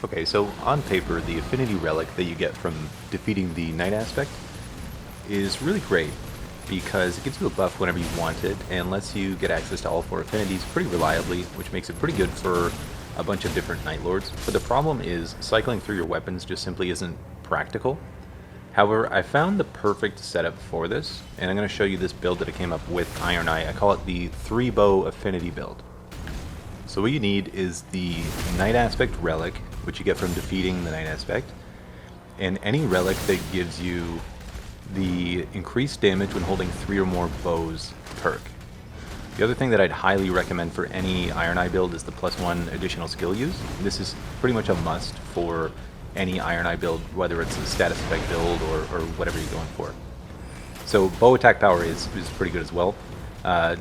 Okay, so on paper, the Affinity relic that you get from defeating the Night aspect is really great because it gives you a buff whenever you want it and lets you get access to all 4 affinities pretty reliably, which makes it pretty good for a bunch of different Night Lords. But the problem is cycling through your weapons just simply isn't practical. However, I found the perfect setup for this, and I'm going to show you this build that I came up with Ironeye. I call it the 3-bow affinity build. So what you need is the Night Aspect relic, which you get from defeating the Night Aspect, and any relic that gives you the increased damage when holding 3 or more bows perk. The other thing that I'd highly recommend for any Ironeye build is the +1 additional skill use. This is pretty much a must for any Ironeye build, whether it's a status effect build or whatever you're going for. So bow attack power is pretty good as well.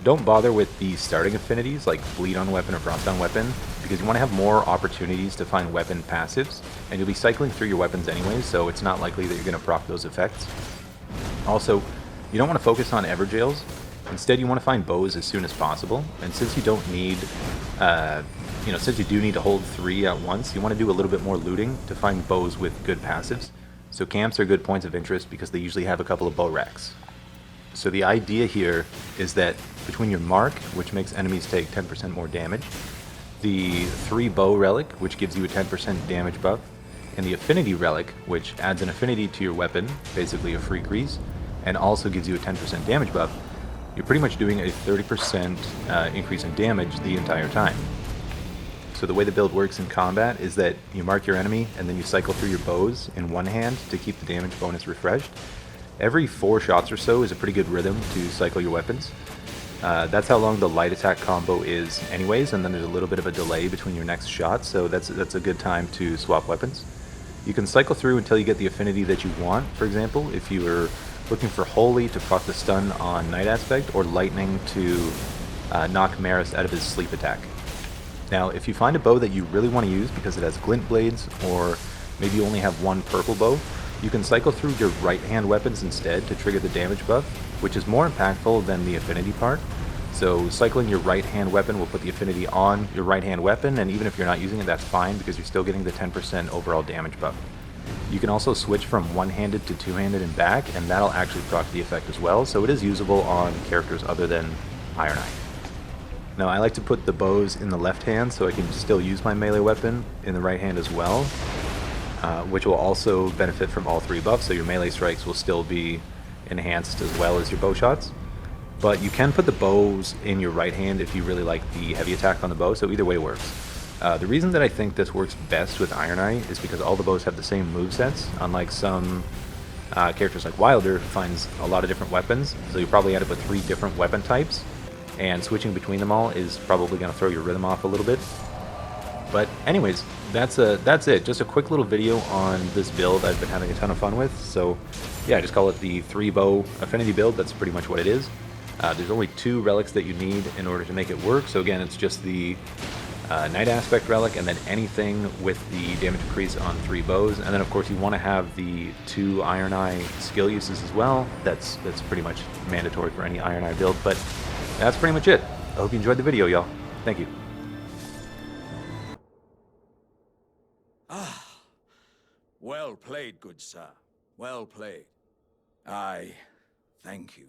Don't bother with the starting affinities like bleed on weapon or frost on weapon, because you want to have more opportunities to find weapon passives, and you'll be cycling through your weapons anyways, so it's not likely that you're going to proc those effects. Also, you don't want to focus on Everjails. Instead, you want to find bows as soon as possible, and since you don't need, since you do need to hold 3 at once, you want to do a little bit more looting to find bows with good passives. So camps are good points of interest because they usually have a couple of bow racks. So the idea here is that between your mark, which makes enemies take 10% more damage, the 3-bow relic, which gives you a 10% damage buff, and the affinity relic, which adds an affinity to your weapon, basically a free grease, and also gives you a 10% damage buff, you're pretty much doing a 30% increase in damage the entire time. So the way the build works in combat is that you mark your enemy, and then you cycle through your bows in one hand to keep the damage bonus refreshed. Every 4 shots or so is a pretty good rhythm to cycle your weapons. That's how long the light attack combo is anyways, and then there's a little bit of a delay between your next shot, so that's a good time to swap weapons. You can cycle through until you get the affinity that you want. For example, if you were looking for Holy to proc the stun on Night Aspect, or Lightning to knock Maris out of his sleep attack. Now, if you find a bow that you really want to use because it has glint blades, or maybe you only have one purple bow, you can cycle through your right-hand weapons instead to trigger the damage buff, which is more impactful than the affinity part. So cycling your right-hand weapon will put the affinity on your right-hand weapon, and even if you're not using it, that's fine because you're still getting the 10% overall damage buff. You can also switch from one-handed to two-handed and back, and that'll actually proc the effect as well, so it is usable on characters other than Ironeye. Now, I like to put the bows in the left hand so I can still use my melee weapon in the right hand as well, which will also benefit from all 3 buffs, so your melee strikes will still be enhanced as well as your bow shots. But you can put the bows in your right hand if you really like the heavy attack on the bow, so either way works. The reason that I think this works best with Ironeye is because all the bows have the same movesets, unlike some characters like Wilder, who finds a lot of different weapons, so you probably end up with 3 different weapon types, and switching between them all is probably going to throw your rhythm off a little bit. But anyways, that's it. Just a quick little video on this build I've been having a ton of fun with. So yeah, I just call it the 3-bow affinity build. That's pretty much what it is. There's only 2 relics that you need in order to make it work. So again, it's just the Night Aspect relic, and then anything with the damage increase on 3 bows. And then of course you want to have the 2 Ironeye skill uses as well. That's pretty much mandatory for any Ironeye build. But that's pretty much it. I hope you enjoyed the video, y'all. Thank you. Well played, good sir. Well played. I thank you.